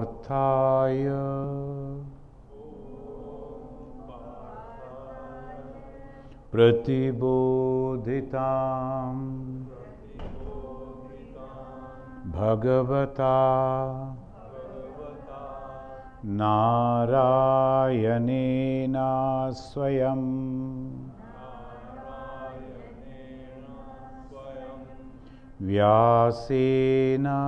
Parthaya Pratibodhitam Bhagavata Narayanena Swayam Vyasena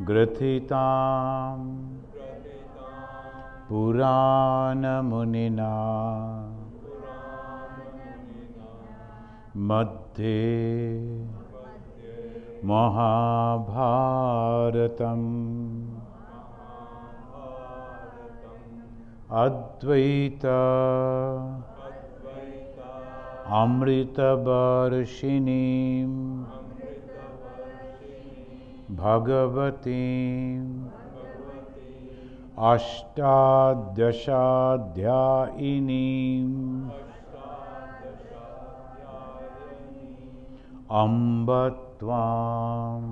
Grathitam Purana Munina Madhye Mahabharatam Advaita Amrita Varshinim Bhagavatim Ashtadashadhyayinim Ambatvam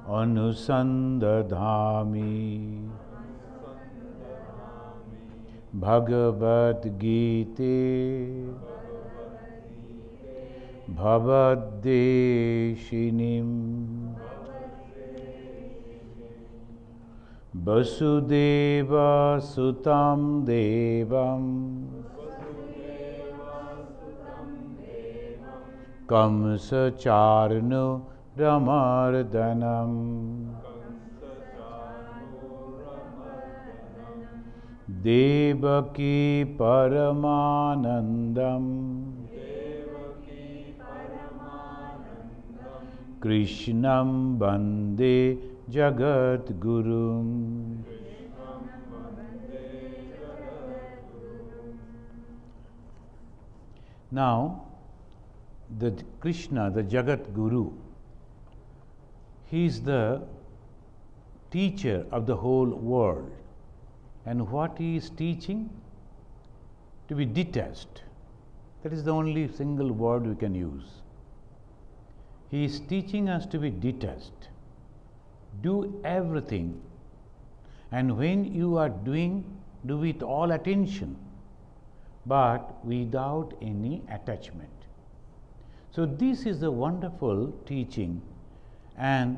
Anusandadhami Bhagavad Gita Bhavadeshinim Vasudeva Sutam Devam Kamsa Charno Ramardanam Devaki Paramanandam Krishnam Bande Jagat Gurum. Now, the Krishna, the Jagat Guru, he is the teacher of the whole world. And what he is teaching? To be detached. That is the only single word we can use. He is teaching us to be detached. Do everything, and when you are doing, do with all attention, but without any attachment. So this is a wonderful teaching, and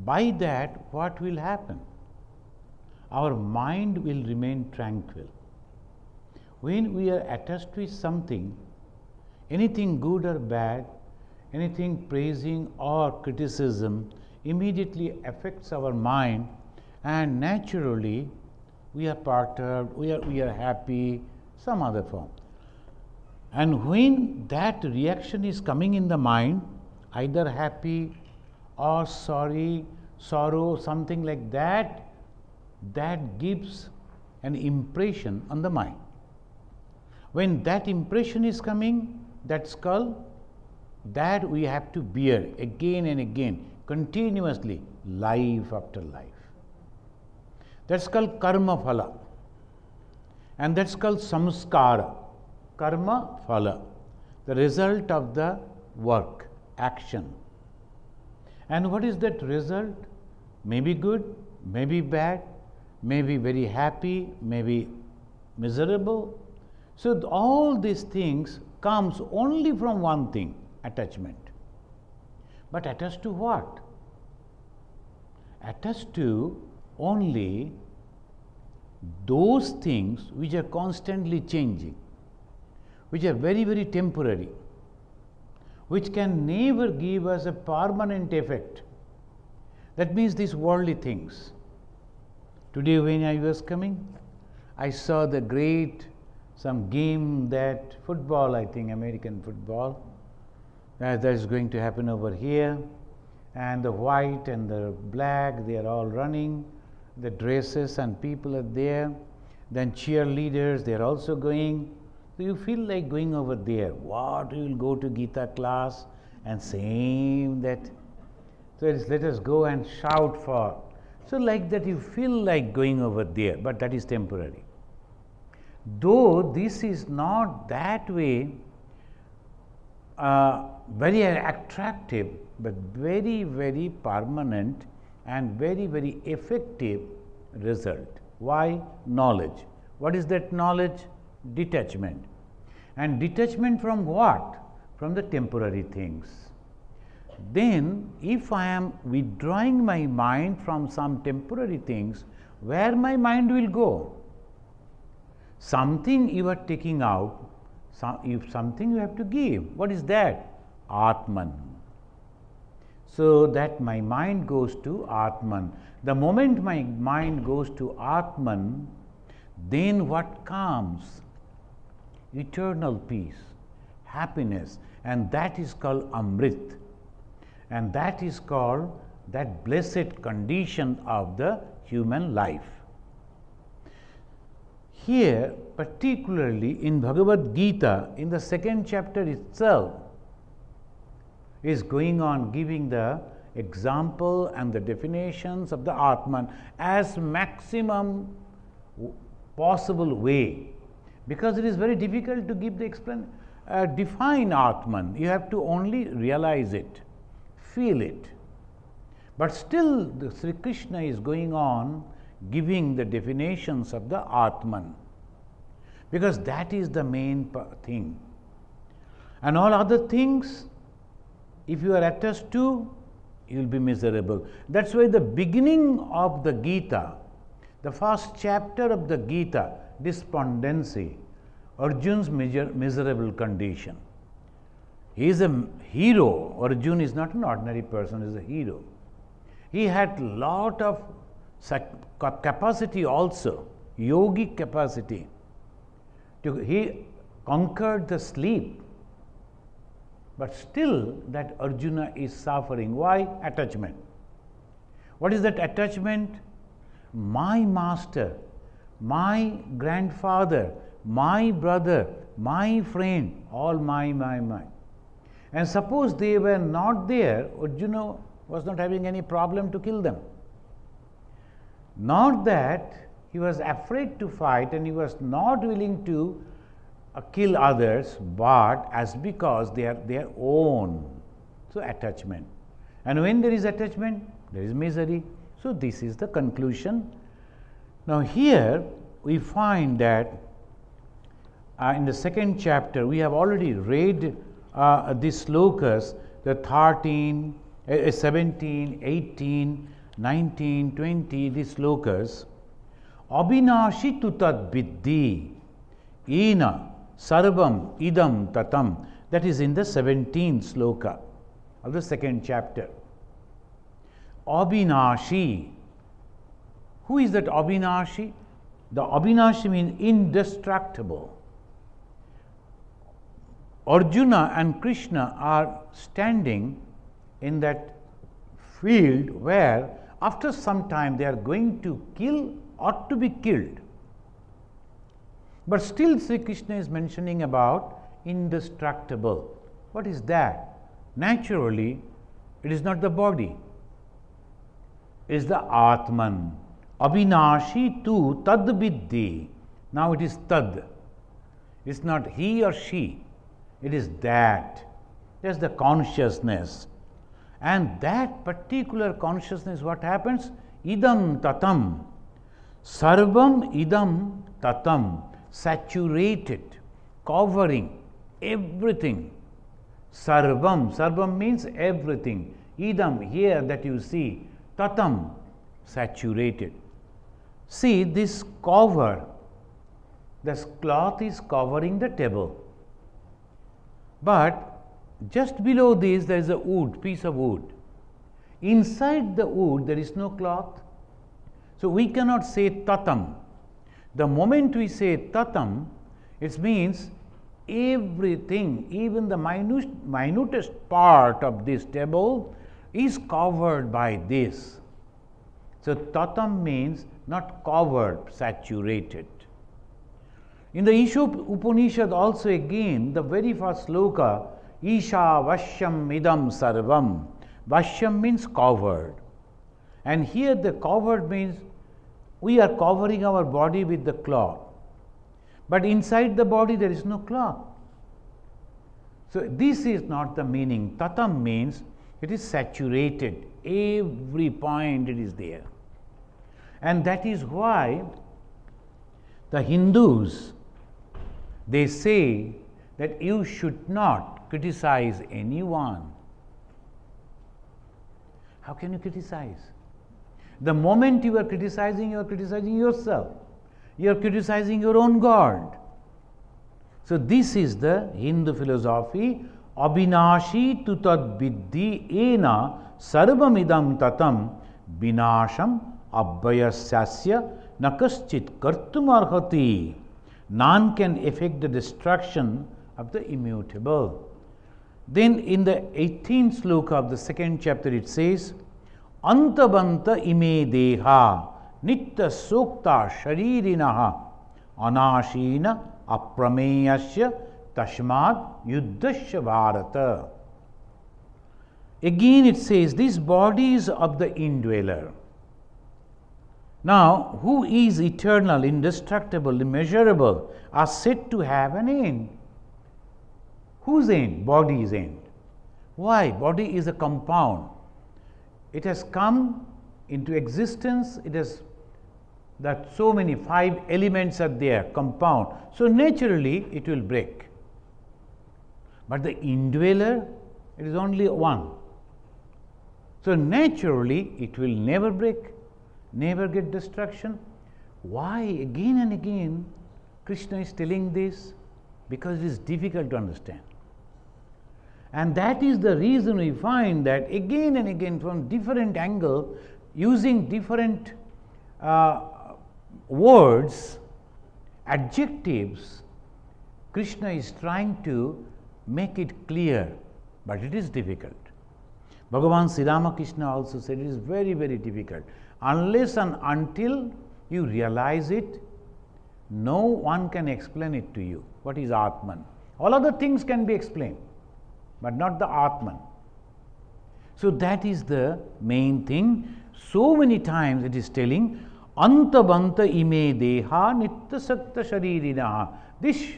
by that what will happen? Our mind will remain tranquil. When we are attached with something, anything good or bad, anything praising or criticism immediately affects our mind, and naturally we are perturbed, we are happy, some other form. And when that reaction is coming in the mind, either happy or sorrow, something like that, that gives an impression on the mind. When that impression is coming, that skull, that we have to bear again and again, continuously, life after life. That's called karma phala, and that's called samskara. Karma phala, the result of the work, action. And what is that result? Maybe good, maybe bad, maybe very happy, maybe miserable. So all these things comes only from one thing, attachment. But attached to what? Attached to only those things which are constantly changing, which are very, very temporary, which can never give us a permanent effect. That means these worldly things. Today when I was coming, I saw the great, some game, that football, I think American football, that is going to happen over here, and the white and the black, they are all running, the dresses and people are there, then cheerleaders, they are also going. So you feel like going over there. What, you will go to Gita class and sing that. So let us go and shout for. So like that you feel like going over there, but that is temporary. Though this is not that way very attractive, but very, very permanent and very, very effective result. Why? Knowledge. What is that knowledge? Detachment. And detachment from what? From the temporary things. Then, if I am withdrawing my mind from some temporary things, where my mind will go? Something you are taking out, something you have to give. What is that? Atman. So that my mind goes to Atman. The moment my mind goes to Atman, then what comes? Eternal peace, happiness, and that is called Amrit. And that is called that blessed condition of the human life. Here, particularly in Bhagavad Gita, in the second chapter itself, is going on giving the example and the definitions of the Atman as maximum possible way, because it is very difficult to give the define Atman. You have to only realize it, feel it. But still, the Sri Krishna is going on giving the definitions of the Atman, because that is the main thing. And all other things, if you are attached to, you will be miserable. That's why the beginning of the Gita, the first chapter of the Gita, despondency, Arjun's miserable condition. He is a hero. Arjun is not an ordinary person, he is a hero. He had lot of capacity also, yogic capacity. He conquered the sleep. But still that Arjuna is suffering. Why? Attachment. What is that attachment? My master, my grandfather, my brother, my friend, all my. And suppose they were not there, Arjuna was not having any problem to kill them. Not that he was afraid to fight and he was not willing to kill others, but as because they are their own. So attachment. And when there is attachment, there is misery. So this is the conclusion. Now here we find that in the second chapter we have already read these slokas, the 13, 17, 18, 19, 20, these slokas. Abhinashi tu tad viddhi ena sarvam idam tatam. That is in the 17th sloka of the second chapter. Abhinashi. Who is that Abhinashi? The Abhinashi means indestructible. Arjuna and Krishna are standing in that field where after some time they are going to kill or to be killed. But still Sri Krishna is mentioning about indestructible. What is that? Naturally, it is not the body. It is the Atman. Abhinashi tu tad viddhi. Now it is tad. It is not he or she. It is that. It is the consciousness. And that particular consciousness, what happens? Idam tatam. Sarvam idam tatam. Saturated, covering everything. Sarvam. Sarvam means everything. Idam, here that you see. Tatam, saturated. See this cover. This cloth is covering the table. But just below this there is a wood, piece of wood. Inside the wood there is no cloth. So we cannot say tatam. The moment we say tatam, it means everything, even the minutest part of this table is covered by this. So tatam means not covered, saturated. In the Isha Upanishad also again, the very first sloka, Isha Vashyam Idam Sarvam. Vashyam means covered. And here the covered means we are covering our body with the cloth. But inside the body there is no cloth. So this is not the meaning. Tatam means it is saturated. Every point it is there. And that is why the Hindus, they say that you should not criticize anyone. How can you criticize? The moment you are criticizing yourself. You are criticizing your own God. So this is the Hindu philosophy. Abhinashi tu tad viddhi ena sarvamidam tatam vinasham abhayasyasya nakaschit kartum arhati. None can effect the destruction of the immutable. Then in the 18th sloka of the 2nd chapter it says, Antabanta ime deha nitta sukta sharirinaha anashina aprameyasya tashmad yuddhasya bharata. Again it says, these bodies of the indweller. Now, who is eternal, indestructible, immeasurable, are said to have an end. Whose end? Body's end. Why? Body is a compound. It has come into existence, it has that so many 5 elements are there, compound. So naturally it will break. But the indweller, it is only one. So naturally it will never break, never get destruction. Why again and again Krishna is telling this? Because it is difficult to understand. And that is the reason we find that again and again from different angle, using different words, adjectives, Krishna is trying to make it clear, but it is difficult. Bhagavan Sri Ramakrishna also said it is very, very difficult. Unless and until you realize it, no one can explain it to you. What is Atman? All other things can be explained, but not the Atman. So that is the main thing. So many times it is telling, Antabanta ime deha nitta sakta sharirinaha. This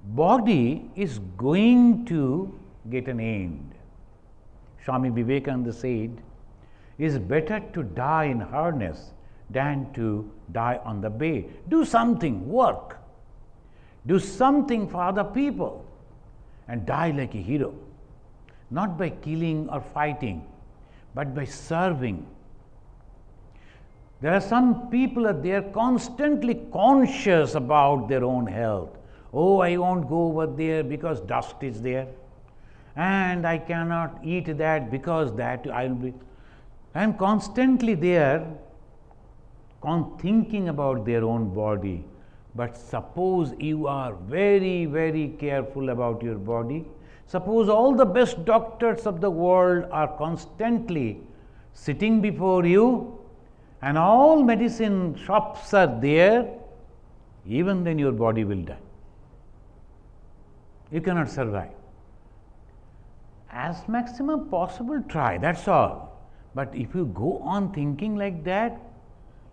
body is going to get an end. Swami Vivekananda said, it is better to die in harness than to die on the bay. Do something, work. Do something for other people and die like a hero. Not by killing or fighting, but by serving. There are some people that they are constantly conscious about their own health. Oh, I won't go over there because dust is there. And I cannot eat that because that I will be. I am constantly there thinking about their own body. But suppose you are very, very careful about your body. Suppose all the best doctors of the world are constantly sitting before you and all medicine shops are there, even then your body will die. You cannot survive. As maximum possible, try, that's all. But if you go on thinking like that,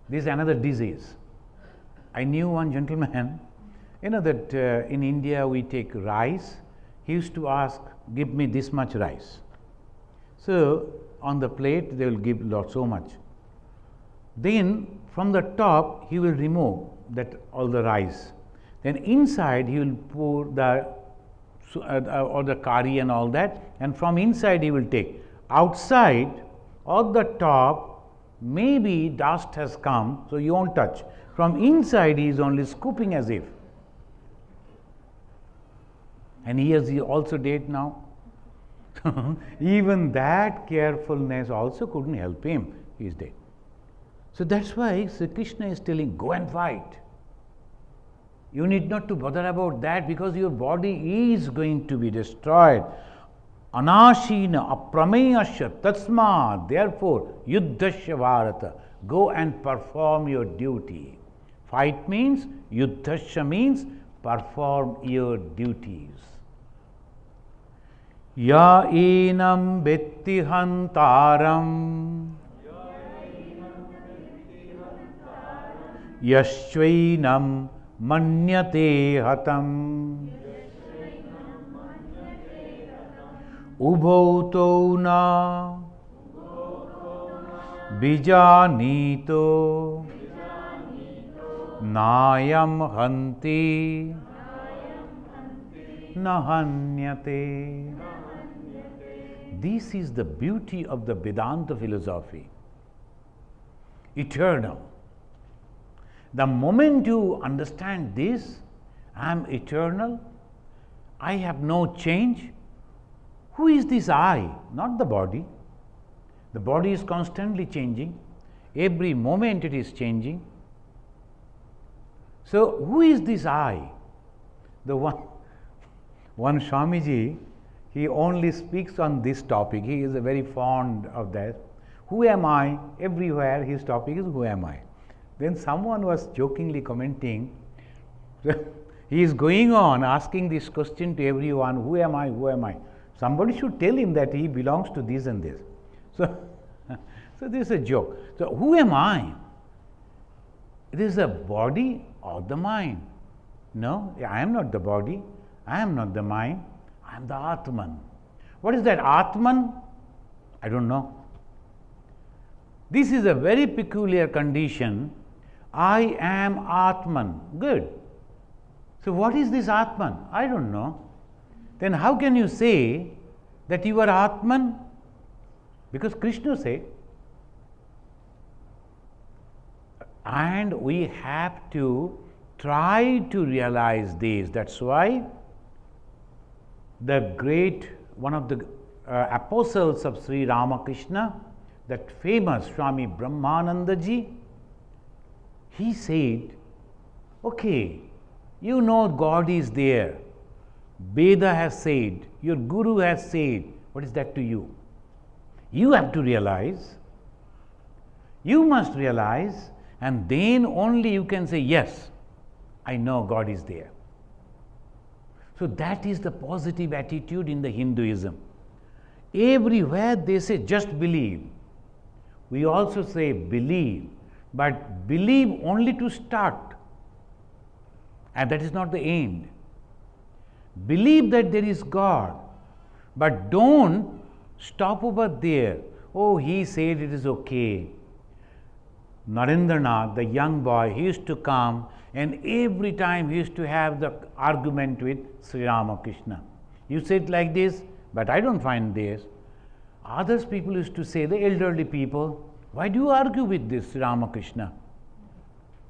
this is another disease. I knew one gentleman, that in India we take rice. He used to ask, give me this much rice. So on the plate they will give so much. Then from the top he will remove that all the rice. Then inside he will pour the or the curry and all that, and from inside he will take. Outside or the top, maybe dust has come, so you won't touch. From inside he is only scooping as if. And he is also dead now. Even that carefulness also couldn't help him. He is dead. So that's why Sri Krishna is telling, go and fight. You need not to bother about that because your body is going to be destroyed. Anashina aprameyasya tatsma, therefore yuddhasya bharata. Go and perform your duty. Fight means, yuddhasya means perform your duties. Ya enam vetti hantaram yashvainam manyate hatam Ubhau tau na bijanito nayam hanti nahanyate. This is the beauty of the Vedanta philosophy. Eternal. The moment you understand this, I am eternal, I have no change. Who is this I? Not the body. The body is constantly changing. Every moment it is changing. So, who is this I? The one Swamiji, he only speaks on this topic. He is very fond of that. Who am I? Everywhere his topic is who am I? Then someone was jokingly commenting, he is going on asking this question to everyone, who am I, who am I? Somebody should tell him that he belongs to this and this. So, so this is a joke. So, who am I? It is the body or the mind? No, I am not the body, I am not the mind, I am the Atman. What is that Atman? I don't know. This is a very peculiar condition. I am Atman. Good. So, what is this Atman? I don't know. Then how can you say that you are Atman? Because Krishna said, and we have to try to realize this. That's why the great, one of the apostles of Sri Ramakrishna, that famous Swami Brahmananda ji, he said, okay, you know God is there. Veda has said, your Guru has said, what is that to you? You have to realize, you must realize, and then only you can say, yes, I know God is there. So that is the positive attitude in the Hinduism. Everywhere they say, just believe. We also say believe, but believe only to start, and that is not the end. Believe that there is God, but don't stop over there. Oh, he said it is okay. Narendranath, the young boy, he used to come, and every time he used to have the argument with Sri Ramakrishna. You said like this, but I don't find this. Others people used to say, the elderly people, why do you argue with this Sri Ramakrishna?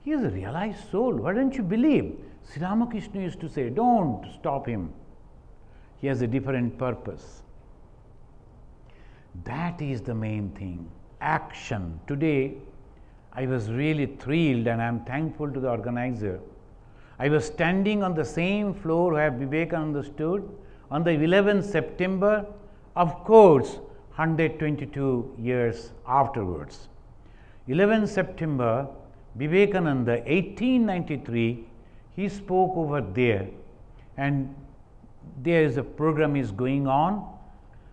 He is a realized soul. Why don't you believe? Sri Ramakrishna used to say, don't stop him. He has a different purpose. That is the main thing. Action. Today, I was really thrilled, and I am thankful to the organizer. I was standing on the same floor where Vivekananda stood on the 11th September, of course, 122 years afterwards. 11th September, Vivekananda, 1893, he spoke over there, and there is a program is going on,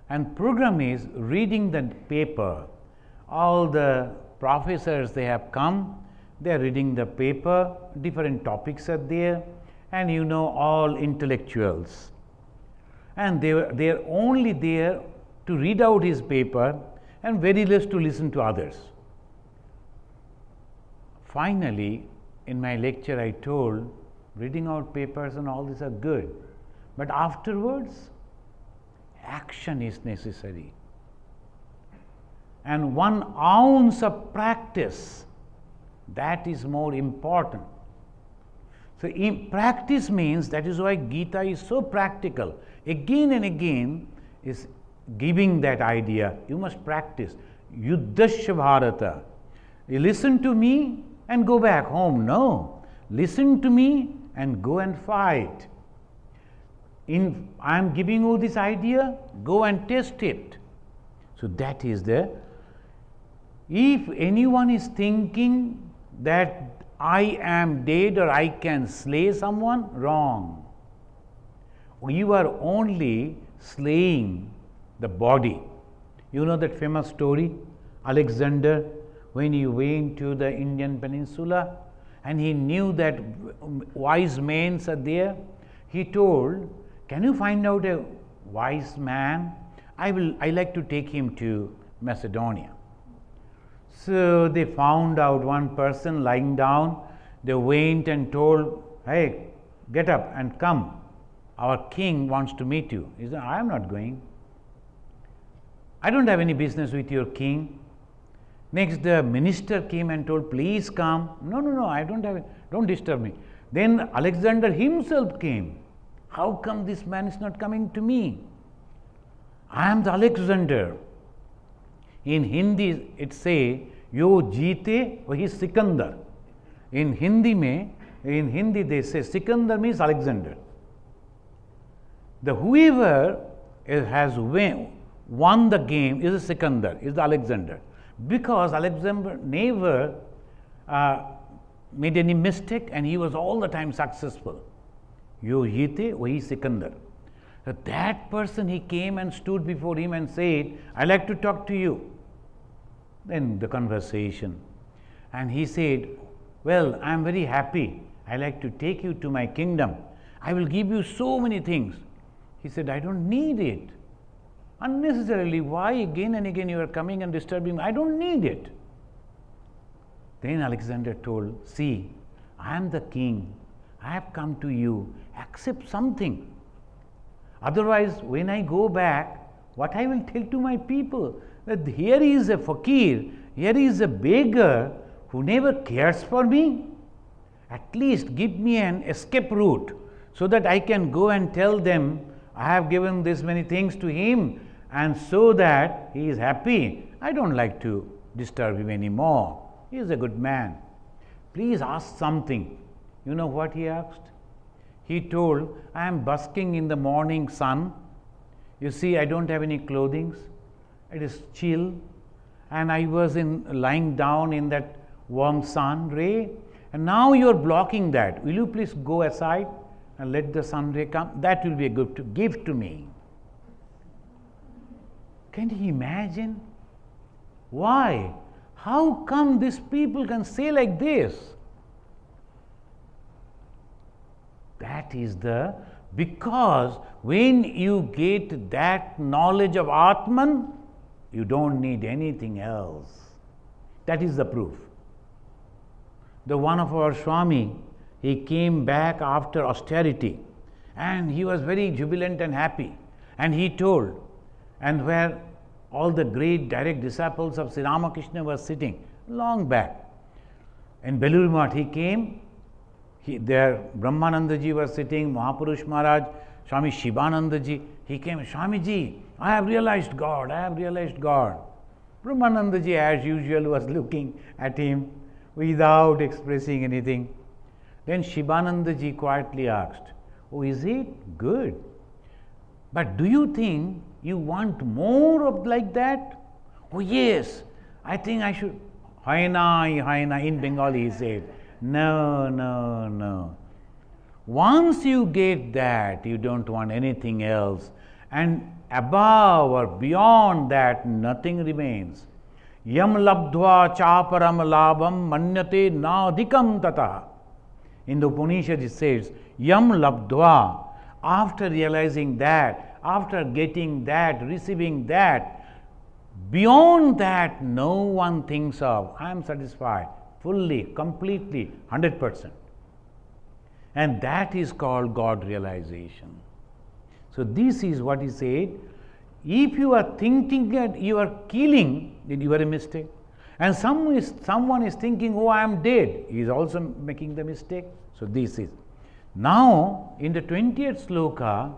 and program is reading the paper. All the professors, they have come, they are reading the paper, different topics are there, and you know, all intellectuals. And they are only there to read out his paper and very less to listen to others. Finally, in my lecture I told, reading out papers and all this are good, but afterwards action is necessary. And 1 ounce of practice, that is more important. So, practice means, that is why Gita is so practical. Again and again is giving that idea, you must practice. Yuddhasya Bharata. You listen to me and go back home. No. Listen to me and go and fight. I am giving you this idea, go and test it. So that is the, if anyone is thinking that I am dead or I can slay someone, wrong. You are only slaying the body. You know that famous story, Alexander, when he went to the Indian peninsula and he knew that wise men are there, he told, can you find out a wise man? I like to take him to Macedonia. So they found out one person lying down. They went and told, hey, get up and come. Our king wants to meet you. He said, I am not going. I don't have any business with your king. Next, the minister came and told, please come. No, I don't have it. Don't disturb me. Then Alexander himself came. How come this man is not coming to me? I am the Alexander. In Hindi, it say, yo jeete wahi Sikandar. In Hindi they say Sikandar means Alexander. The whoever has won the game is a Sikandar, is the Alexander. Because Alexander never made any mistake and he was all the time successful. Yo jeete wahi Sikandar. So that person, he came and stood before him and said, I like to talk to you. Then the conversation. And he said, well, I am very happy. I like to take you to my kingdom. I will give you so many things. He said, I don't need it. Unnecessarily, why again and again you are coming and disturbing me? I don't need it. Then Alexander told, see, I am the king. I have come to you. Accept something. Otherwise, when I go back, what I will tell to my people? That here is a fakir, here is a beggar who never cares for me. At least give me an escape route so that I can go and tell them I have given this many things to him and so that he is happy. I don't like to disturb him anymore. He is a good man. Please ask something. You know what he asked? He told, I am basking in the morning sun. You see, I don't have any clothing. It is chill. And I was lying down in that warm sun ray. And now you are blocking that. Will you please go aside and let the sun ray come? That will be a good gift to me. Can you imagine? Why? How come these people can say like this? That is because when you get that knowledge of Atman, you don't need anything else. That is the proof. The one of our Swami, he came back after austerity and he was very jubilant and happy. And he told, and where all the great direct disciples of Sri Ramakrishna were sitting, long back. In Belur Math, he came. There Brahmanandaji was sitting, Mahapurush Maharaj, Swami Shivanandaji. He came, Swamiji, I have realized God, I have realized God. Brahmanandaji, as usual, was looking at him without expressing anything. Then Shivanandaji quietly asked, oh, is it? Good. But do you think you want more of like that? Oh, yes, I think I should. Haina, in Bengali he said. No. Once you get that, you don't want anything else. And above or beyond that, nothing remains. Yam labdhva chaparam labham manyate nadhikam tata. In the Upanishad it says, Yam labdhva, after realizing that, after getting that, receiving that, beyond that, no one thinks of, I am satisfied, fully, completely, 100%. And that is called God realization. So this is what he said. If you are thinking that you are killing, then you are a mistake. And someone is thinking, oh, I am dead. He is also making the mistake. So this is. Now, in the 20th sloka,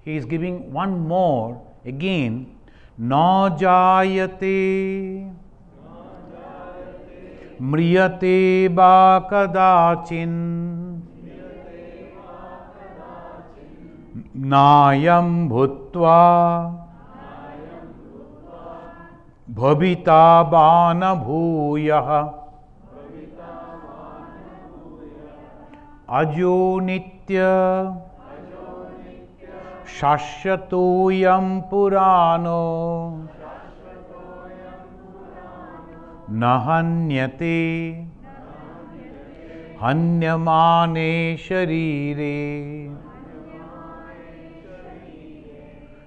he is giving one more again. Na jayate mriyate ba kadachin nayam bhutva bhavita bana bhuyah ajo nitya shashatoyam purano nahanyate hanyamane sharire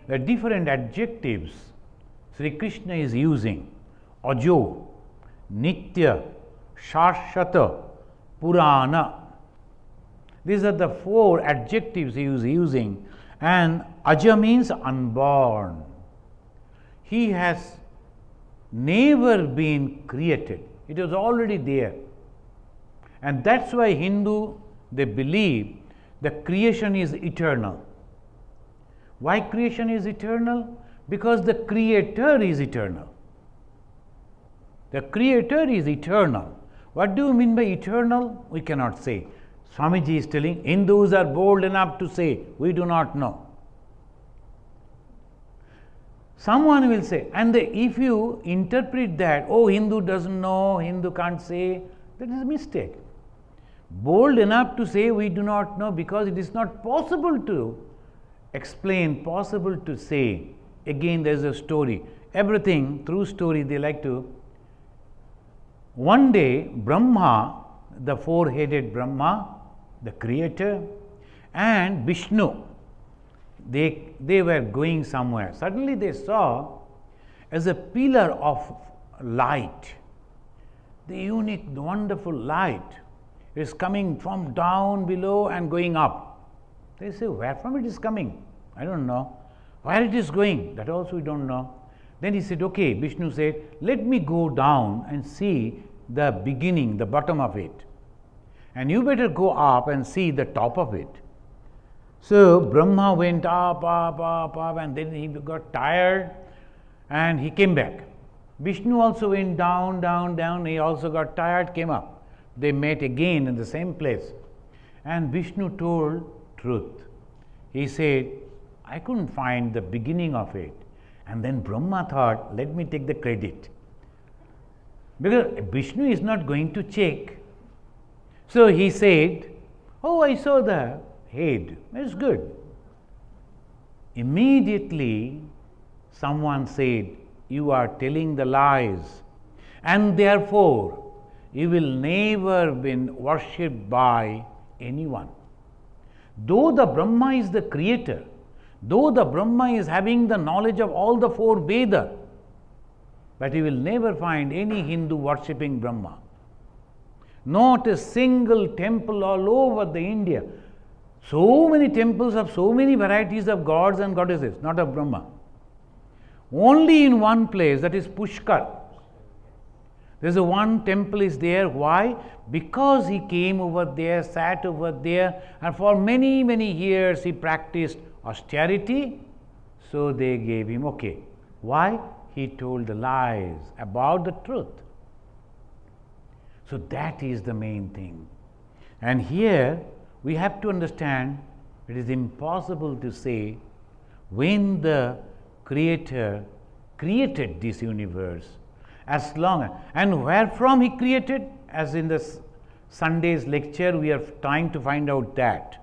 the different adjectives Sri Krishna is using. Ajo, Nitya, Shashvata, Purana. These are the 4 adjectives he is using. And Aja means unborn. He has never been created. It was already there. And that's why Hindu, they believe the creation is eternal. Why creation is eternal? Because the Creator is eternal. The Creator is eternal. What do you mean by eternal? We cannot say. Swamiji is telling, Hindus are bold enough to say, we do not know. Someone will say, and if you interpret that, oh, Hindu doesn't know, Hindu can't say, that is a mistake. Bold enough to say we do not know because it is not possible to explain, possible to say. Again, there is a story. Everything through story they like to. One day, Brahma, the 4-headed Brahma, the creator, and Vishnu, they were going somewhere. Suddenly they saw as a pillar of light, the unique, the wonderful light is coming from down below and going up. They say, where from it is coming? I don't know. Where it is going? That also we don't know. Then he said, okay, Vishnu said, let me go down and see the beginning, the bottom of it. And you better go up and see the top of it. So Brahma went up, and then he got tired and he came back. Vishnu also went down, down, down. He also got tired, came up. They met again in the same place. And Vishnu told truth. He said, I couldn't find the beginning of it. And then Brahma thought, let me take the credit. Because Vishnu is not going to check. So he said, oh, I saw the head. That's good. Immediately, someone said, you are telling the lies. And therefore, you will never be worshipped by anyone. Though the Brahma is the creator, though the Brahma is having the knowledge of all the 4 Vedas, but you will never find any Hindu worshipping Brahma. Not a single temple all over the India. So many temples of so many varieties of gods and goddesses, not of Brahma. Only in one place, that is Pushkar. There is a one temple is there. Why? Because he came over there, sat over there, and for many, many years he practiced austerity. So they gave him, okay. Why? He told the lies about the truth. So that is the main thing. And here we have to understand it is impossible to say when the Creator created this universe, as long and where from he created, as in the Sunday's lecture we are trying to find out that.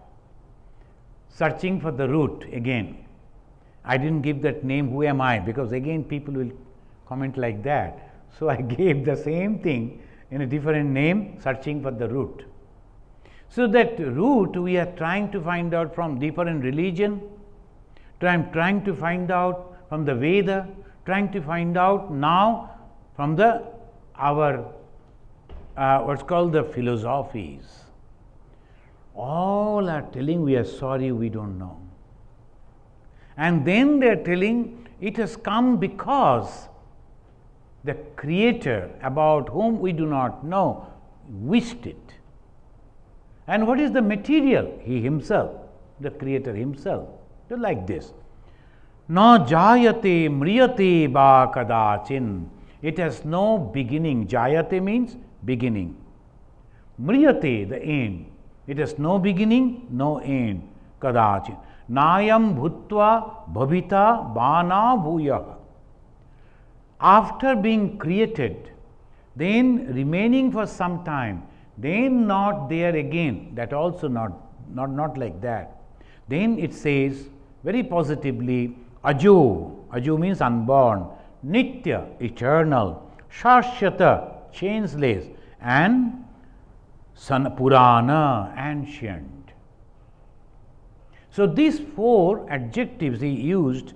Searching for the root again. I didn't give that name, who am I, because again people will comment like that. So I gave the same thing in a different name, searching for the root. So that root we are trying to find out from different religion, trying to find out from the Veda, trying to find out now from our what's called the philosophies. All are telling we are sorry, we don't know. And then they are telling it has come because the Creator, about whom we do not know, wished it. And what is the material? He himself, the Creator himself. So like this. Na jayate mriyate ba kadachin. It has no beginning. Jayate means beginning. Mriyate, the end. It has no beginning, no end. Kadachin. Nayam bhutva bhavita bana bhuyaha. After being created, then remaining for some time, then not there again, that also not like that. Then it says very positively, Ajo, Ajo means unborn, Nitya, eternal, Shashvata, changeless, and Purana, ancient. So these 4 adjectives he used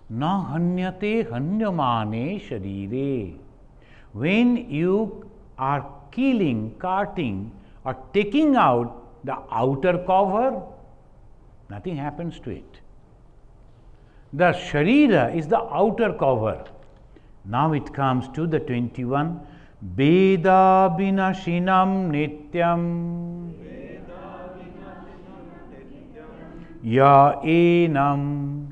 Na hanyate hanyamane sharire. When you are killing, cutting, or taking out the outer cover, nothing happens to it. The sharira is the outer cover. Now it comes to the 21. Veda vinashinam nityam ya enam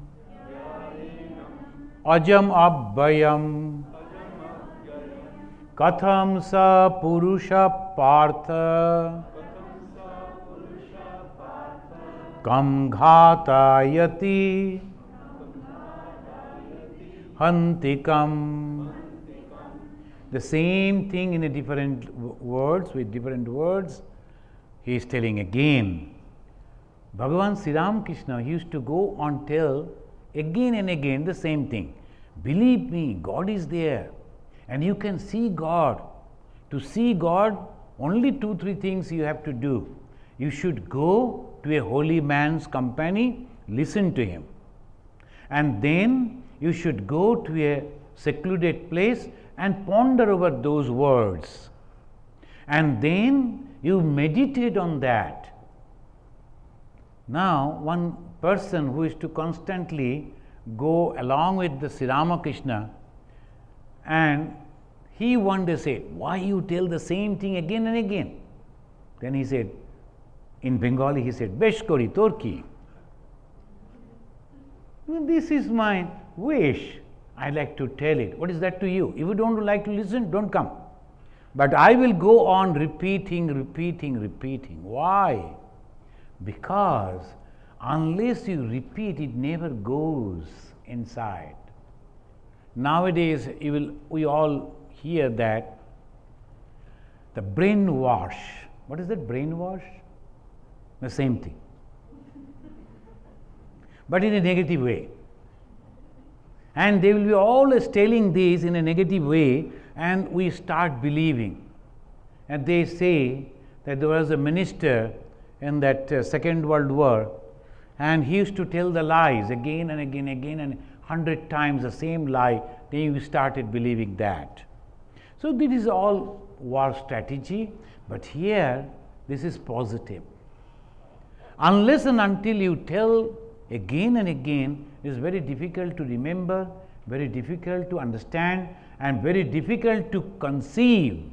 ajam abbayam katham sa purusha partha kam ghatayati hantikam. The same thing in a different words, with different words, he is telling again. Bhagavan Sri Ramakrishna used to go on tell again and again the same thing. Believe me, God is there, and you can see God. To see God, only 2-3 things you have to do. You should go to a holy man's company, listen to him, and then you should go to a secluded place and ponder over those words, and then you meditate on that. Now, one person who is to constantly go along with the Sri Ramakrishna, and he one day said, "Why you tell the same thing again and again?" Then he said, in Bengali, he said, "Besh kori torki." This is my wish. I like to tell it. What is that to you? If you don't like to listen, don't come. But I will go on repeating. Why? Because unless you repeat, it never goes inside. Nowadays, we all hear that the brainwash. What is that brainwash? The same thing, but in a negative way. And they will be always telling this in a negative way, and we start believing. And they say that there was a minister in that Second World War, and he used to tell the lies again and again and 100 times the same lie. Then we started believing that. So this is all war strategy, but here this is positive. Unless and until you tell again and again, it is very difficult to remember, very difficult to understand, and very difficult to conceive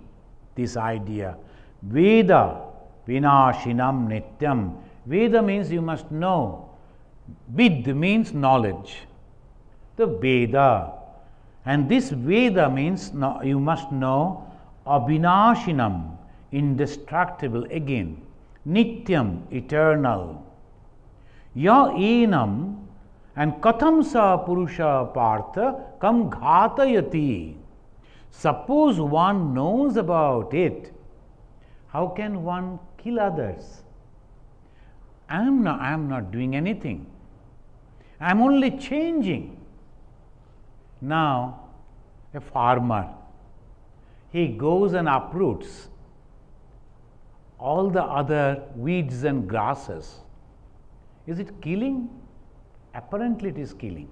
this idea. Veda vinashinam nityam. Veda means you must know. Vid means knowledge. The Veda. And this Veda means you must know abhinashinam, indestructible again. Nityam, eternal. Ya enam, and katham sa purusha partha kam ghatayati. Suppose one knows about it, how can one kill others? I am not doing anything. I am only changing. Now, a farmer, he goes and uproots all the other weeds and grasses. Is it killing? Apparently it is killing.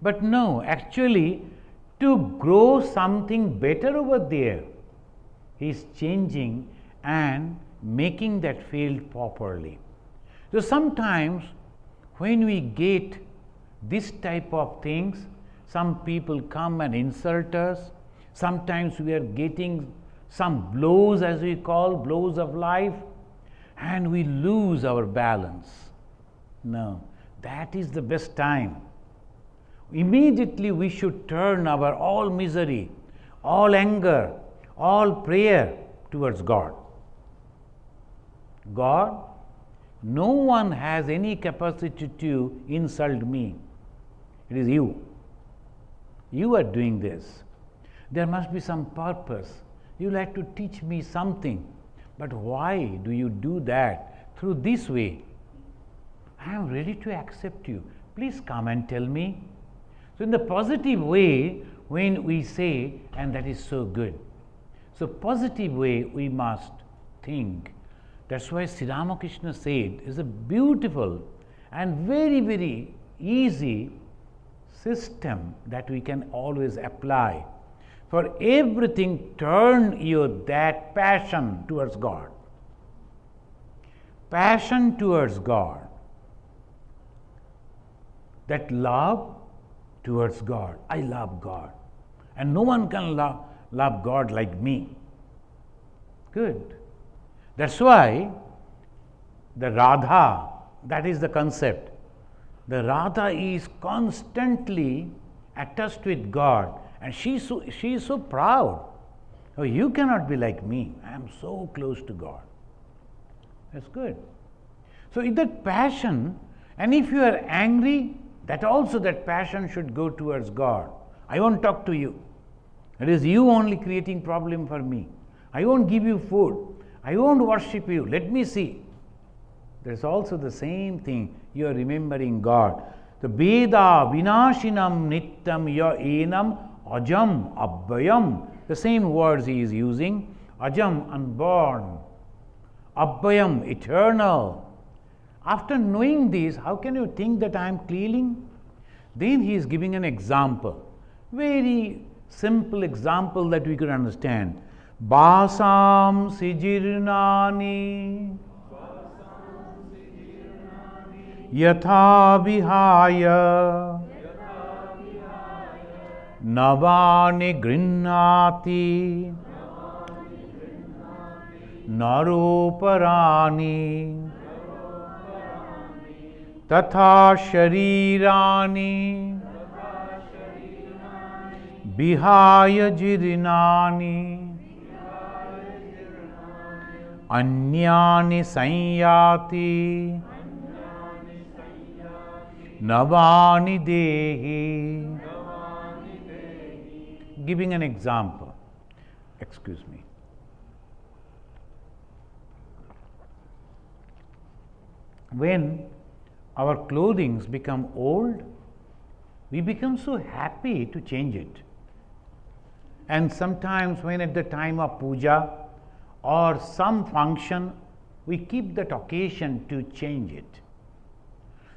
But no, actually, to grow something better over there, he is changing and making that field properly. So sometimes when we get this type of things, some people come and insult us. Sometimes we are getting some blows, as we call blows of life, and we lose our balance. No, that is the best time. Immediately we should turn our all misery, all anger, all prayer towards God. God, no one has any capacity to insult me. It is you. You are doing this. There must be some purpose. You like to teach me something, but why do you do that through this way? I am ready to accept you. Please come and tell me. So in the positive way, when we say, and that is so good. So positive way we must think. That's why Sri Ramakrishna said is a beautiful and very, very easy system that we can always apply. For everything, turn your that passion towards God. Passion towards God. That love towards God. I love God. And no one can love God like me. Good. That's why the Radha, that is the concept. The Radha is constantly attached with God, and she is so proud. Oh, you cannot be like me. I am so close to God. That's good. So if that passion, and if you are angry, that also that passion should go towards God. I won't talk to you. It is you only creating problem for me. I won't give you food. I won't worship you. Let me see. There's also the same thing. You are remembering God. The Veda Vinashinam Nityam Ya Enam Ajam Abhayam. The same words he is using. Ajam, unborn. Abhayam, eternal. After knowing this, how can you think that I am cleaning? Then he is giving an example. Very simple example that we could understand. Basam sijirnani yatha vihaya navani grinnati naroparani tatha sharirani vihaya jirinani anyani sanyati navani dehi. Giving an example. Excuse me. When our clothing become old, we become so happy to change it. And sometimes when at the time of puja or some function, we keep that occasion to change it.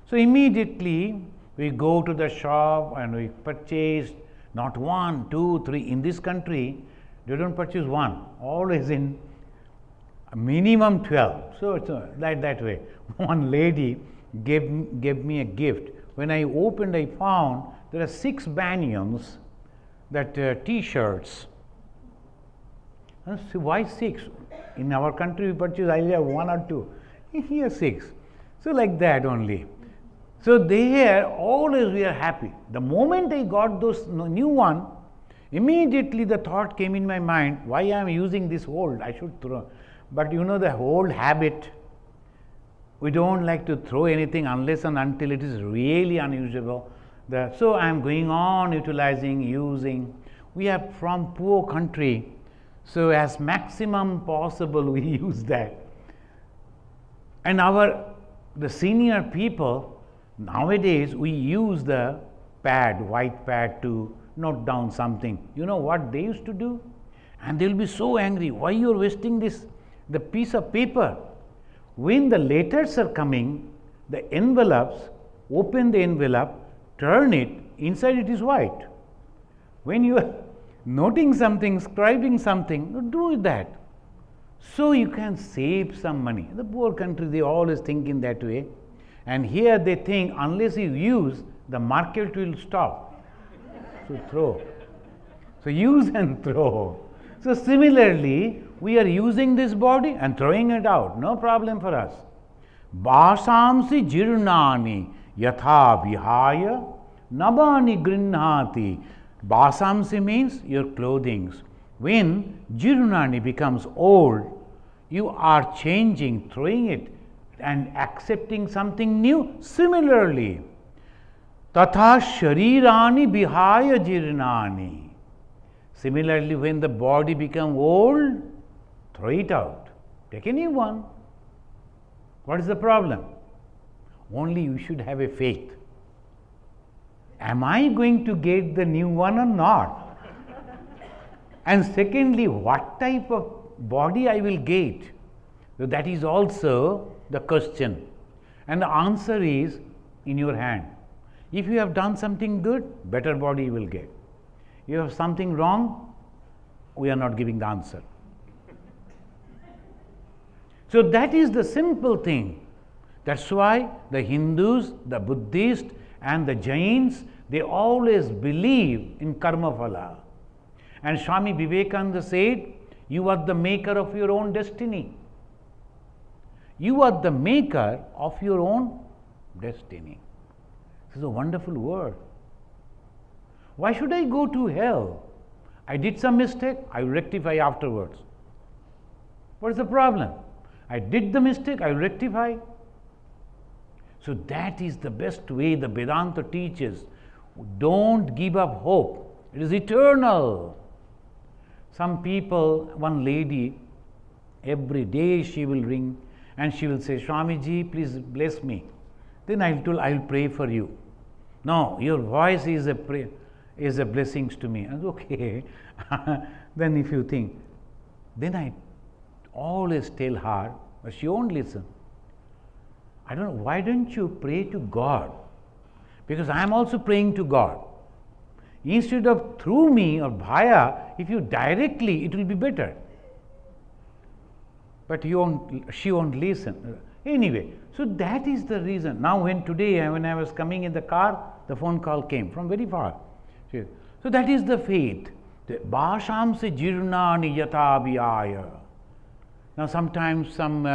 So immediately we go to the shop and we purchase not 1, 2, 3. In this country, they don't purchase one, always in a minimum 12. So it's that way. One lady gave me a gift. When I opened, I found there are 6 banyans, that T-shirts. So why 6? In our country, we purchase either 1 or 2. Here 6. So like that only. So there always we are happy. The moment I got those new one, immediately the thought came in my mind, why I am using this old? I should throw. But you know the old habit. We don't like to throw anything unless and until it is really unusable. So I am going on utilizing, using. We are from poor country, so as maximum possible we use that. And the senior people, nowadays we use the white pad to note down something. You know what they used to do? And they will be so angry, why you are wasting the piece of paper? When the letters are coming, the envelopes, open the envelope, turn it, inside it is white. When you are noting something, scribing something, do that. So you can save some money. The poor country, they always think in that way. And here they think unless you use, the market will stop. So throw. So use and throw. So similarly, we are using this body and throwing it out. No problem for us. Basamsi jirnani yatha vihaya nabani grinnati. Basamsi means your clothings. When jirnani becomes old, you are changing, throwing it and accepting something new. Similarly, tatha sharirani vihaya jirnani. Similarly, when the body becomes old, throw it out. Take a new one. What is the problem? Only you should have a faith. Am I going to get the new one or not? And secondly, what type of body I will get? So that is also the question. And the answer is in your hand. If you have done something good, better body you will get. You have something wrong, we are not giving the answer. So that is the simple thing. That's why the Hindus, the Buddhists and the Jains, they always believe in karma phala. And Swami Vivekananda said, you are the maker of your own destiny. You are the maker of your own destiny. This is a wonderful word. Why should I go to hell? I did some mistake, I will rectify afterwards. What is the problem? I did the mistake, I will rectify. So that is the best way the Vedanta teaches. Don't give up hope. It is eternal. Some people, one lady, every day she will ring and she will say, Swamiji, please bless me. Then I will pray for you. No, your voice is a prayer, is a blessings to me. And okay. Then if you think, then I always tell her, but she won't listen. I don't know, why don't you pray to God? Because I am also praying to God. Instead of through me or via, if you directly, it will be better. But she won't listen. Anyway, so that is the reason. Now today when I was coming in the car, the phone call came from very far. So that is the faith. Bhasham se jirnani yata viyaya. Now sometimes some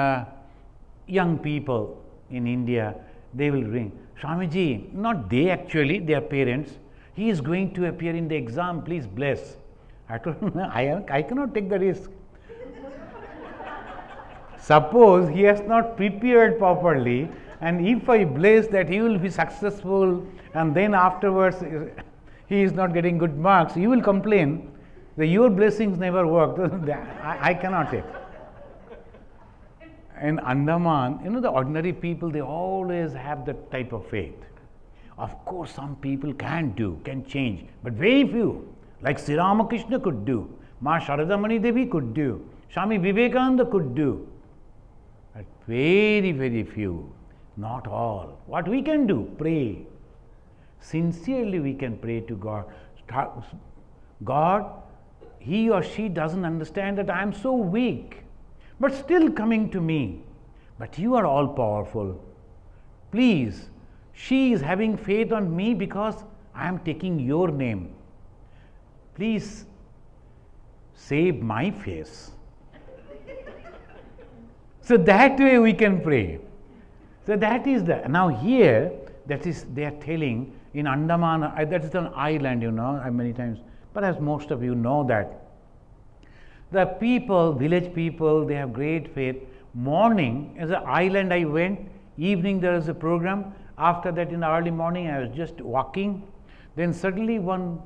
young people in India, they will ring, Swamiji, not they actually, their parents, he is going to appear in the exam, please bless. I told him, I cannot take the risk. Suppose he has not prepared properly, and if I bless that he will be successful, and then afterwards he is not getting good marks, you will complain that your blessings never worked. I cannot take. In Andaman, the ordinary people, they always have that type of faith. Of course, some people can change, but very few. Like Sri Ramakrishna could do, Ma Sharadamani Devi could do, Swami Vivekananda could do. But very, very few, not all. What we can do? Pray. Sincerely we can pray to God. God, he or she doesn't understand that I am so weak, but still coming to me. But you are all powerful. Please, she is having faith on me because I am taking your name. Please save my face. So that way we can pray. So that is the, now here, that is, they are telling in Andaman, that is an island, many times, perhaps most of you know that. The people, village people, they have great faith. Morning, as an island I went, evening there is a program. After that, in the early morning, I was just walking. Then suddenly one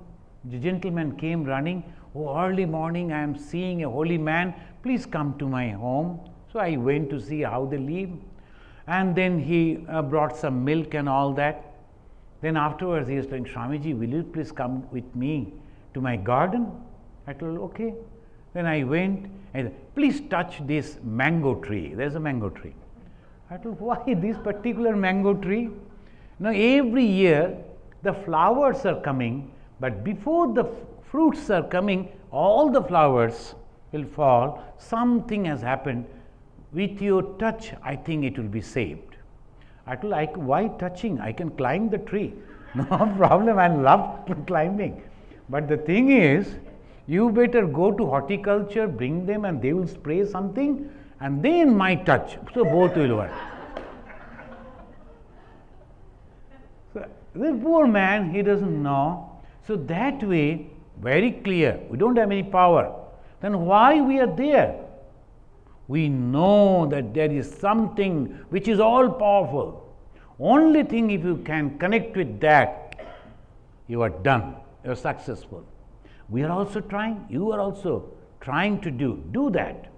gentleman came running. Oh, early morning, I am seeing a holy man. Please come to my home. So I went to see how they live. And then he brought some milk and all that. Then afterwards, he was saying, Swamiji, will you please come with me to my garden? I told, okay. Then I went and please touch this mango tree. There's a mango tree. I told, why this particular mango tree? Now every year the flowers are coming, but before the fruits are coming, all the flowers will fall. Something has happened. With your touch, I think it will be saved. I told, why touching? I can climb the tree. No problem, I love climbing. But the thing is, you better go to horticulture, bring them and they will spray something and then my touch. So both will work. So this poor man, he doesn't know. So that way, very clear, we don't have any power. Then why we are there? We know that there is something which is all powerful. Only thing, if you can connect with that, you are done, you are successful. We are also trying, you are also trying to do that.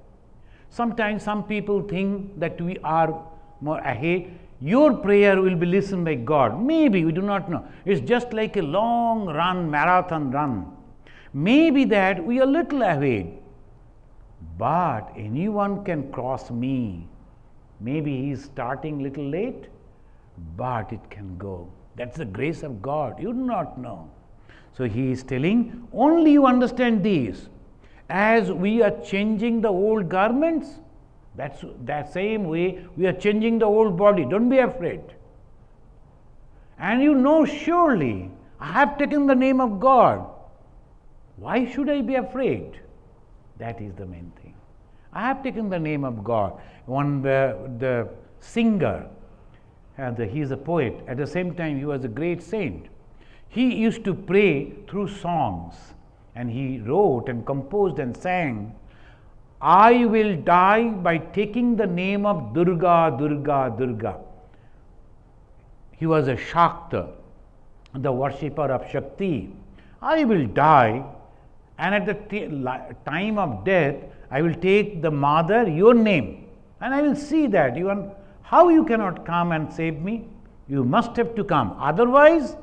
Sometimes some people think that we are more ahead. Your prayer will be listened by God. Maybe, we do not know. It's just like a long run, marathon run. Maybe that we are little ahead. But anyone can cross me. Maybe he is starting little late, but it can go. That's the grace of God. You do not know. So he is telling, only you understand these. As we are changing the old garments, that's that same way we are changing the old body. Don't be afraid. And you know surely, I have taken the name of God. Why should I be afraid? That is the main thing. I have taken the name of God. The singer, he is a poet. At the same time, he was a great saint. He used to pray through songs, and he wrote and composed and sang, I will die by taking the name of Durga, Durga, Durga. He was a Shakta, the worshipper of Shakti. I will die, and at the time of death, I will take the mother, your name, and I will see that. How you cannot come and save me? You must have to come. Otherwise,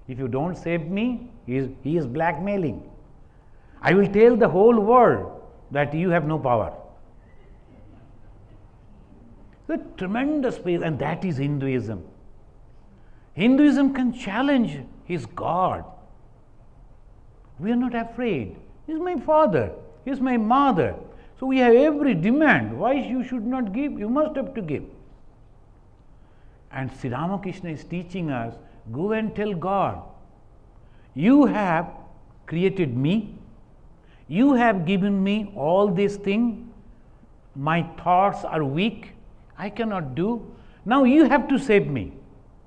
if you don't save me, he is blackmailing. I will tell the whole world that you have no power. The tremendous faith, and that is Hinduism. Hinduism can challenge his God. We are not afraid. He is my father, he is my mother. So we have every demand. Why you should not give? You must have to give. And Sri Ramakrishna is teaching us, go and tell God, you have created me, you have given me all these things, my thoughts are weak, I cannot do. Now you have to save me.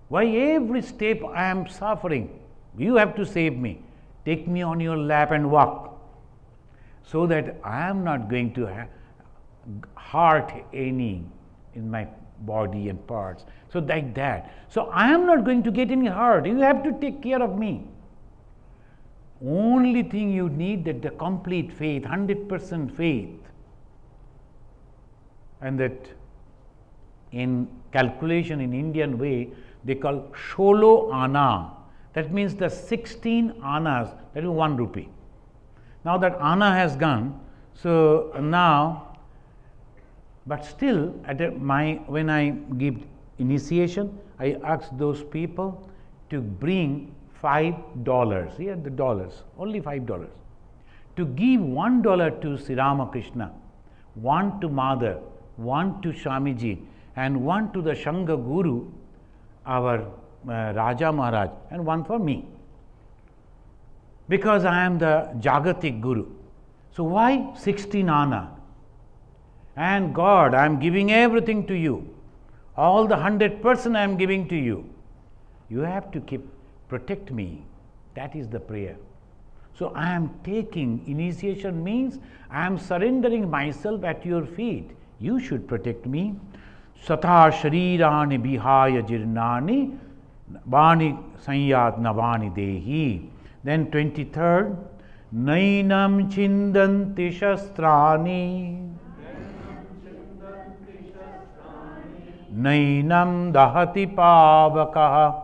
Why every step I am suffering? You have to save me. Take me on your lap and walk, so that I am not going to hurt any in my body and parts. So like that. So I am not going to get any hurt. You have to take care of me. Only thing you need that the complete faith, 100% faith. And that in calculation in Indian way, they call Sholo Ana. That means the 16 annas, that is 1 rupee. Now that ana has gone, so now, but still, when I give initiation, I ask those people to bring $5. Here the dollars, only $5. To give $1 to Sri Ramakrishna, 1 to Mother, 1 to Swamiji, and 1 to the Shanga Guru, our Raja Maharaj, and 1 for me. Because I am the Jagatik Guru. So why 16 ana? And God, I am giving everything to you. All the 100% I am giving to you. You have to protect me. That is the prayer. So I am taking, initiation means I am surrendering myself at your feet. You should protect me. Satha sharirani vihaya jirnani vani sanyat navani dehi. Then 23rd, nainam chindanti shastrani nainam dahati pavakaha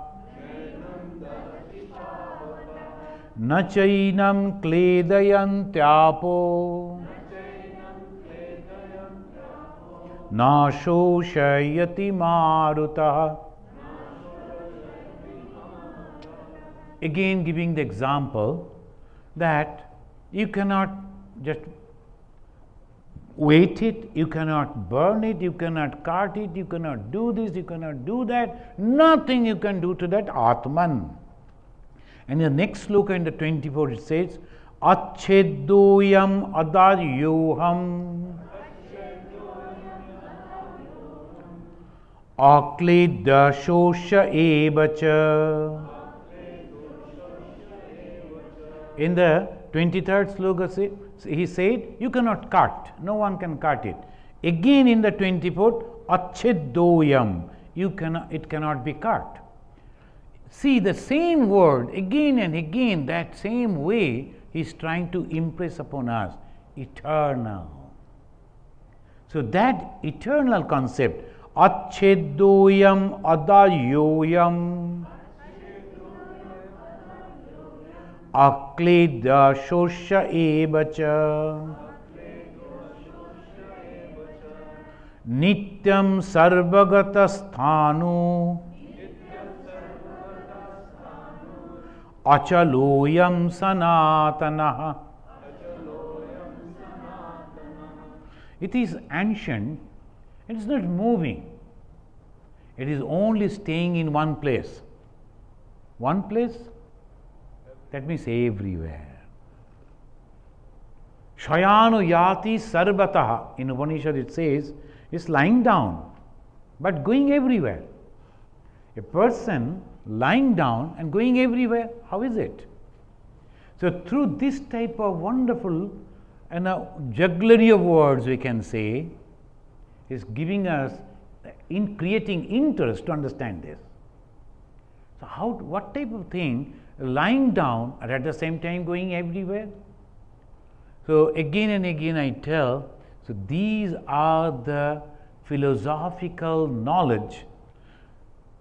nachainam kledayantyapo na shoshayati marutaha. Again giving the example that you cannot just weight it, you cannot burn it, you cannot cut it, you cannot do this, you cannot do that. Nothing you can do to that Atman. And in the next sloka in the 24 it says, Acheddoyam adadyoham akleda shosha evacha. In the 23rd sloka, he said, you cannot cut, no one can cut it. Again in the 24th, Acheddoyam, it cannot be cut. See the same word again and again, that same way he is trying to impress upon us, eternal. So that eternal concept, Acheddoyam adayoyam akleda shosha evacha nityam sarvagata sthanu Achaloyam sanatanaha. It is ancient, it is not moving. It is only staying in one place. One place? That means everywhere. Shayano yati sarvataha. In Upanishad it says, it's lying down, but going everywhere. A person lying down and going everywhere, how is it? So through this type of wonderful jugglery of words, we can say, is giving us, in creating interest to understand this. So what type of thing, lying down and at the same time going everywhere? So again and again I tell, so these are the philosophical knowledge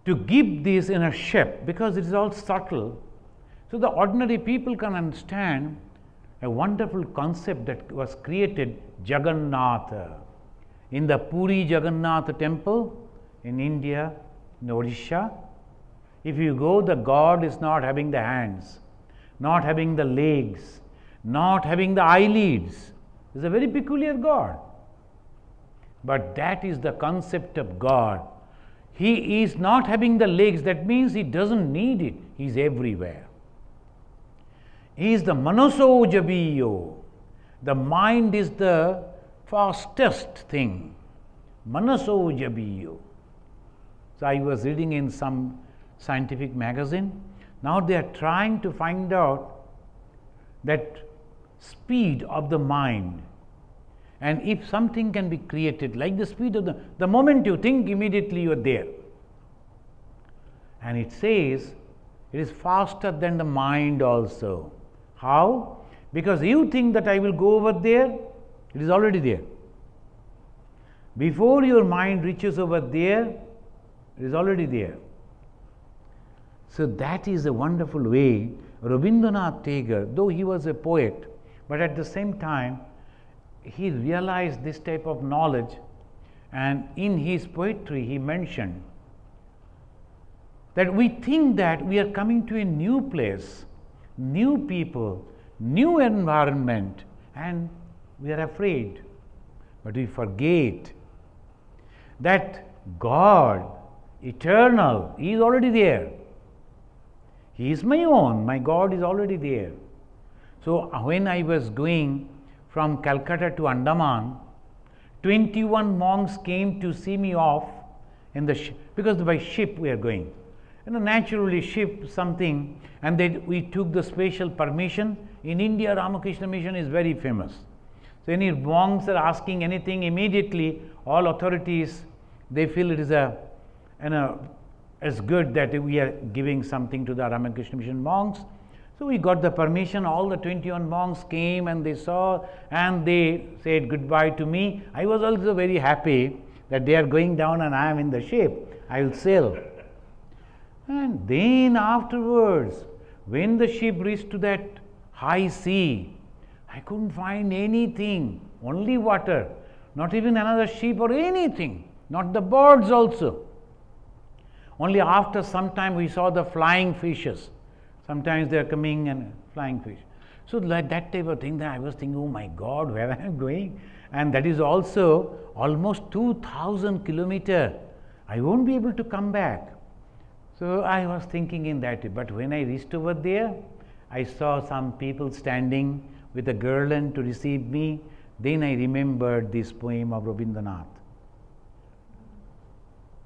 to give this in a shape, because it is all subtle, so the ordinary people can understand a wonderful concept that was created, Jagannatha. In the Puri Jagannath temple in India, in Odisha, if you go, the God is not having the hands, not having the legs, not having the eyelids. It's a very peculiar God. But that is the concept of God. He is not having the legs, that means he doesn't need it, he is everywhere. He is the Manaso Jabiyo. The mind is the fastest thing. Manaso Jabiyo. So I was reading in some scientific magazine. Now they are trying to find out that speed of the mind. And if something can be created like the speed of the moment you think, immediately you are there. And it says it is faster than the mind also. How? Because you think that I will go over there, it is already there. Before your mind reaches over there, it is already there. So that is a wonderful way. Rabindranath Tagore, though he was a poet, but at the same time, he realized this type of knowledge, and in his poetry he mentioned that we think that we are coming to a new place, new people, new environment, and we are afraid. But we forget that God, eternal, He is already there. He is my own, my God is already there. So when I was going from Calcutta to Andaman, 21 monks came to see me off in the ship, because by ship we are going. Naturally ship something, and then we took the special permission. In India, Ramakrishna Mission is very famous. So any monks are asking anything, immediately all authorities, they feel it is it's good that we are giving something to the Ramakrishna Mission monks. So we got the permission, all the 21 monks came and they saw and they said goodbye to me. I was also very happy that they are going down and I am in the ship, I will sail. And then afterwards, when the ship reached to that high sea, I couldn't find anything, only water, not even another ship or anything, not the birds also. Only after some time we saw the flying fishes. Sometimes they are coming and flying fish. So like that type of thing, then I was thinking, oh my God, where am I going? And that is also almost 2,000 kilometers. I won't be able to come back. So I was thinking in that way. But when I reached over there, I saw some people standing with a garland to receive me. Then I remembered this poem of Rabindranath.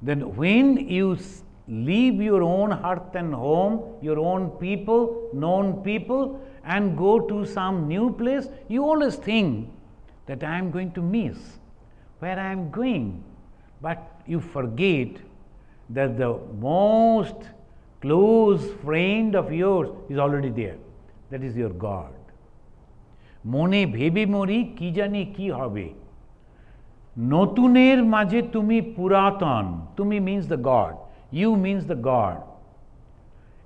Then when you leave your own hearth and home, your own people, known people, and go to some new place, you always think that I am going to miss where I am going. But you forget that the most close friend of yours is already there. That is your God. Mone bhebe mori ki jane ki hobe. Notuner maje tumi puratan. Tumi means the God. You means the God.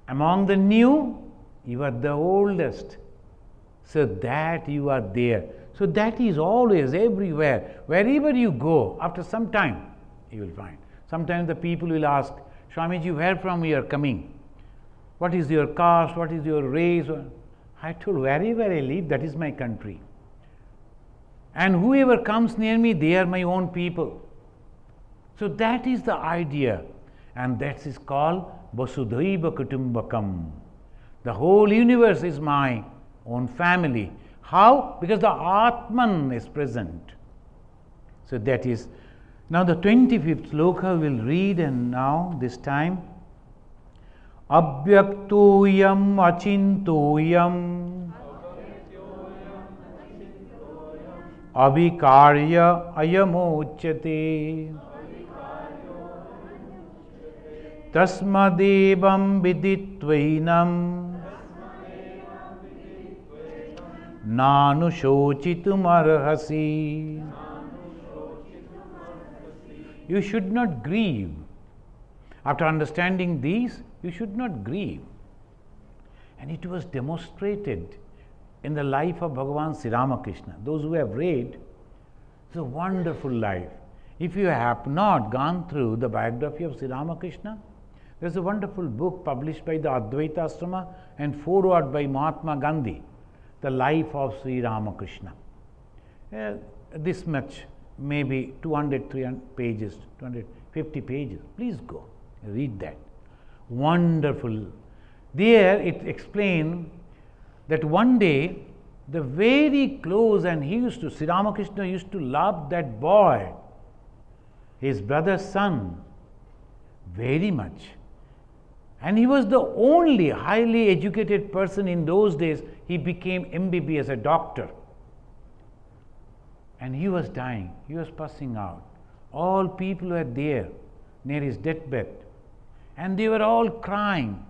Among the new, you are the oldest. So that you are there. So that is always everywhere. Wherever you go, after some time, you will find. Sometimes the people will ask, Swamiji, where from you are coming? what is your caste, what is your race? I told, wherever I live, that is my country. And whoever comes near me, they are my own people. So that is the idea, and that is called Vasudhaiva Kutumbakam. The whole universe is my own family. How? Because the Atman is present. So that is, now the 25th sloka will read, and now this time, Abhyaktoyam achintoyam Avikarya ayamochate Tasmadevam viditvainam Nanushochitum arhasi. You should not grieve. After understanding these, you should not grieve. And it was demonstrated in the life of Bhagavan Sri Ramakrishna. Those who have read, it's a wonderful life. If you have not gone through the biography of Sri Ramakrishna, there's a wonderful book published by the Advaita Ashrama and forward by Mahatma Gandhi, The Life of Sri Ramakrishna. This much, maybe 200, 300 pages, 250 pages. Please go, read that. Wonderful. There it explained that one day, the very close, and Sri Ramakrishna used to love that boy, his brother's son, very much. And he was the only highly educated person in those days. He became MBBS, a doctor. And he was dying, he was passing out. All people were there near his deathbed, and they were all crying.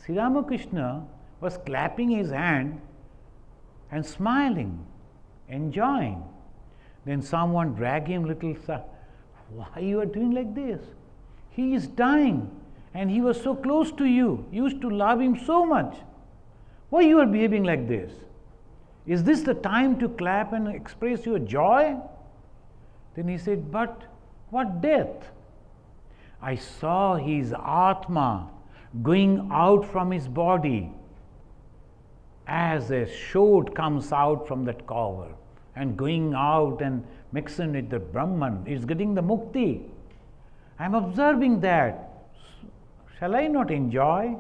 Sri Ramakrishna was clapping his hand and smiling, enjoying. Then someone dragged him little, why you are doing like this? He is dying, and he was so close to you. You used to love him so much. Why you are behaving like this? Is this the time to clap and express your joy? Then he said, but what death? I saw his Atma going out from his body as a shoot comes out from that cover and going out and mixing with the Brahman. It's getting the mukti. I am observing that. Shall I not enjoy?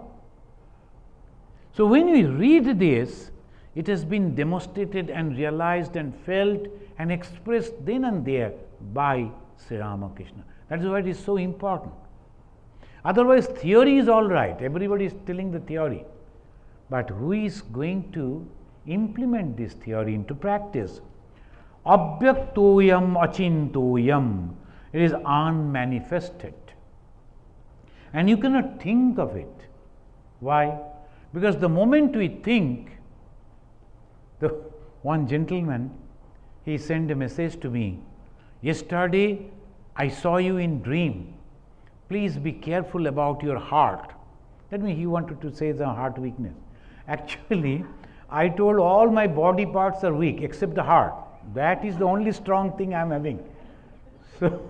So when we read this, it has been demonstrated and realized and felt and expressed then and there by Sri Ramakrishna. That is why it is so important. Otherwise, theory is all right. Everybody is telling the theory. But who is going to implement this theory into practice? Abhyaktoyam achintoyam. It is unmanifested. And you cannot think of it. Why? Because the moment we think, one gentleman, he sent a message to me. Yesterday, I saw you in dream. Please be careful about your heart. That means he wanted to say the heart weakness. Actually, I told all my body parts are weak except the heart. That is the only strong thing I am having. So,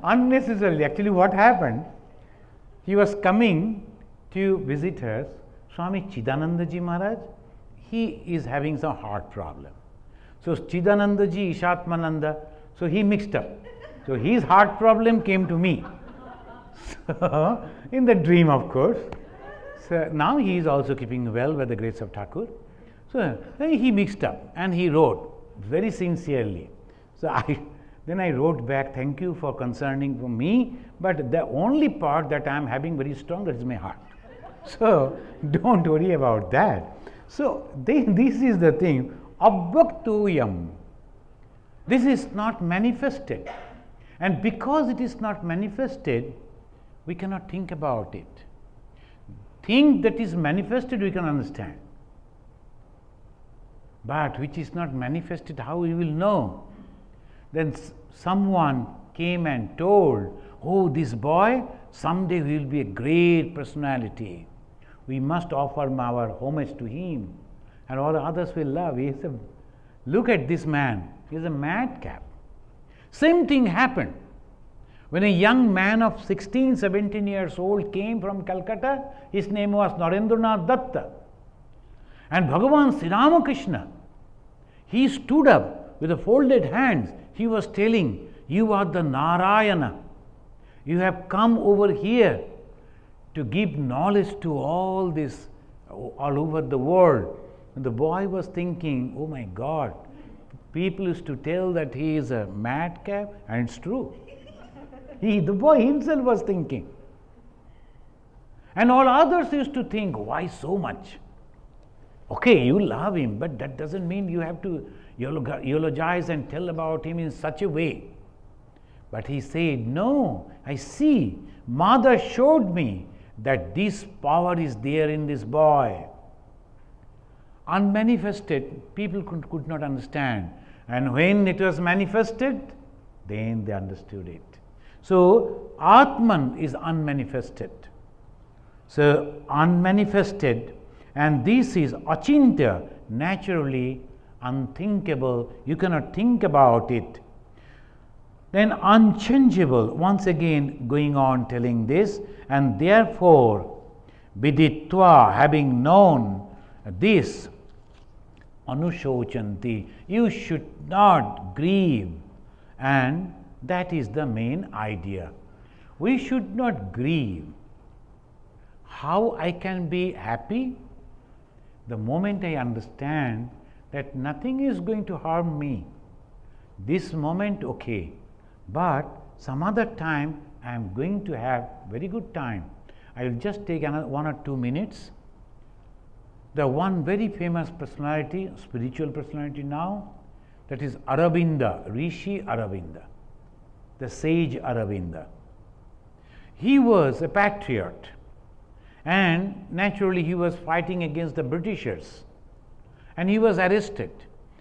unnecessarily, actually what happened, he was coming to visit us, Swami Chidanandaji Maharaj, he is having some heart problem. So Chidanandaji, Ishatmananda, so he mixed up. So his heart problem came to me. So in the dream, of course. So now he is also keeping well by the grace of Thakur. So he mixed up and he wrote very sincerely. So then I wrote back, thank you for concerning for me, but the only part that I am having very strong is my heart. So don't worry about that. So this is the thing, abhaktuyam. This is not manifested. And because it is not manifested, we cannot think about it. Thing that is manifested, we can understand. But which is not manifested, how we will know? Then someone came and told, oh, this boy, someday he will be a great personality. We must offer our homage to him, and all others will love. Look at this man, he is a madcap. Same thing happened. When a young man of 16, 17 years old came from Calcutta, his name was Narendranath Datta. And Bhagavan Sri Ramakrishna, he stood up with the folded hands. He was telling, you are the Narayana. You have come over here to give knowledge to all this, all over the world. And the boy was thinking, oh my God, people used to tell that he is a madcap, and it's true. The boy himself was thinking. And all others used to think, why so much? Okay, you love him, but that doesn't mean you have to eulogize and tell about him in such a way. But he said, no, I see. Mother showed me that this power is there in this boy. Unmanifested, people could not understand. And when it was manifested, then they understood it. So, Atman is unmanifested. So, unmanifested, and this is achintya, naturally unthinkable. You cannot think about it. Then unchangeable, once again going on telling this, and therefore, viditva, having known this, anushochanti, you should not grieve, and that is the main idea. We should not grieve. How I can be happy? The moment I understand that nothing is going to harm me. This moment, okay, but some other time I am going to have very good time. I will just take another 1 or 2 minutes. The one very famous personality, spiritual personality now, that is Aurobindo, Rishi Aurobindo, the sage Aurobindo. He was a patriot, and naturally he was fighting against the Britishers, and he was arrested.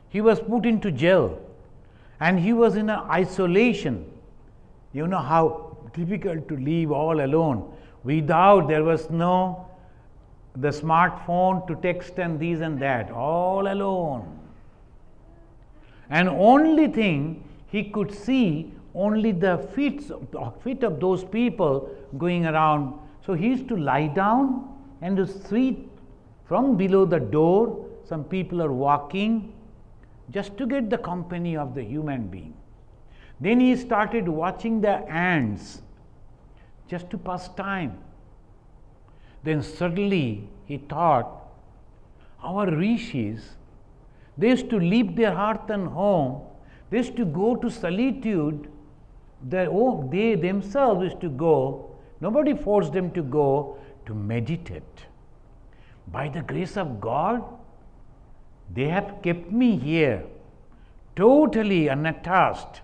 He was put into jail, and he was in an isolation. You know how difficult to live all alone without, there was no the smartphone to text and this and that, all alone. And only thing he could see, only the feet of those people going around. So he used to lie down and to see from below the door, some people are walking just to get the company of the human being. Then he started watching the ants just to pass time. Then suddenly he thought, our rishis, they used to leave their hearth and home, they used to go to solitude, they themselves used to go, nobody forced them to go to meditate. By the grace of God, they have kept me here, totally unattached.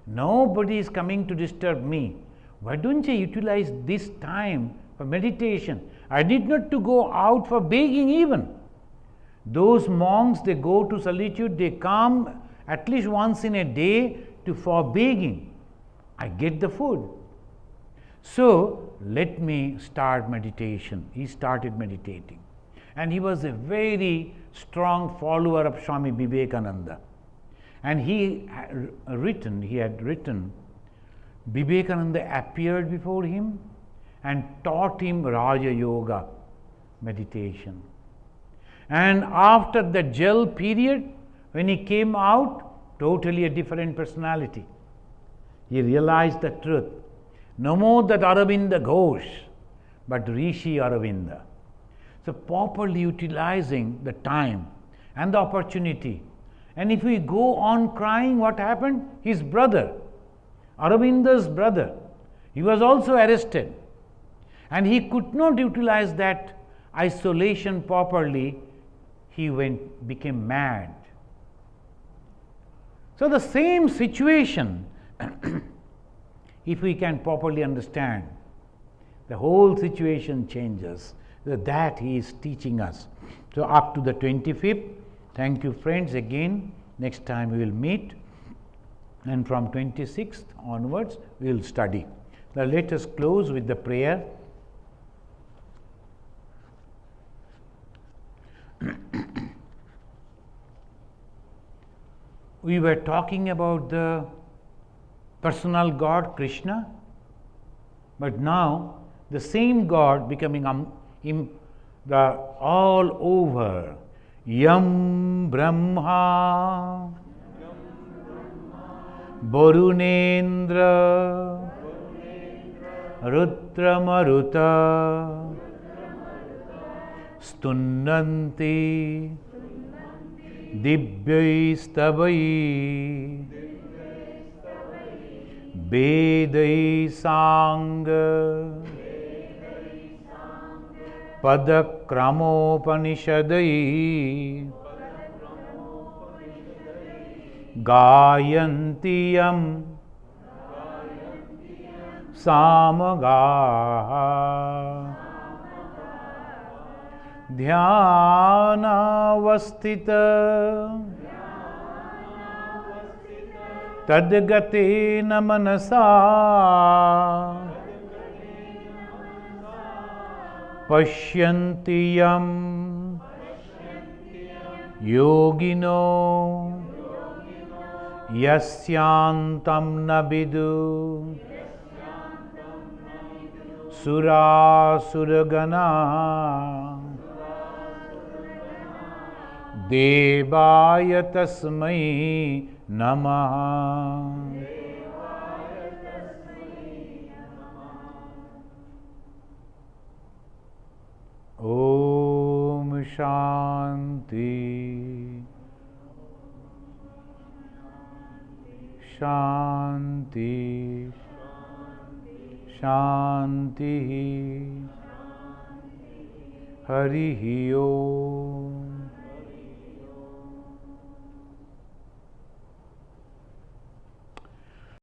Nobody is coming to disturb me. Why don't you utilize this time for meditation? I did not to go out for begging even. Those monks, they go to solitude, they come at least once in a day for begging. I get the food. So let me start meditation. He started meditating. And he was a very strong follower of Swami Vivekananda. And he had written, Vivekananda appeared before him and taught him Raja Yoga meditation. And after the jail period, when he came out, totally a different personality. He realized the truth. No more that Aurobindo Ghosh, but Rishi Aurobindo. So properly utilizing the time and the opportunity. And if we go on crying, what happened? His brother, Aurobindo's brother, he was also arrested. And he could not utilize that isolation properly. He became mad. So the same situation, if we can properly understand, the whole situation changes. That he is teaching us. So up to the 25th, thank you friends again. Next time we will meet, and from 26th onwards we will study. Now let us close with the prayer. We were talking about the personal God, Krishna. But now the same God becoming the all over. Yam Brahma Varunendra Rudramaruta Stunnanti Divyaistavai Vedai Sangha Padakramopanishadai Gayantiyam Samagaha Dhyanavastita Tadgatena Manasa Pashyantiyam Yogino Yasyantam Nabidu Surasuragana Devaya Tasmai Namaha. Om Shanti Shanti Shanti Harihi Om.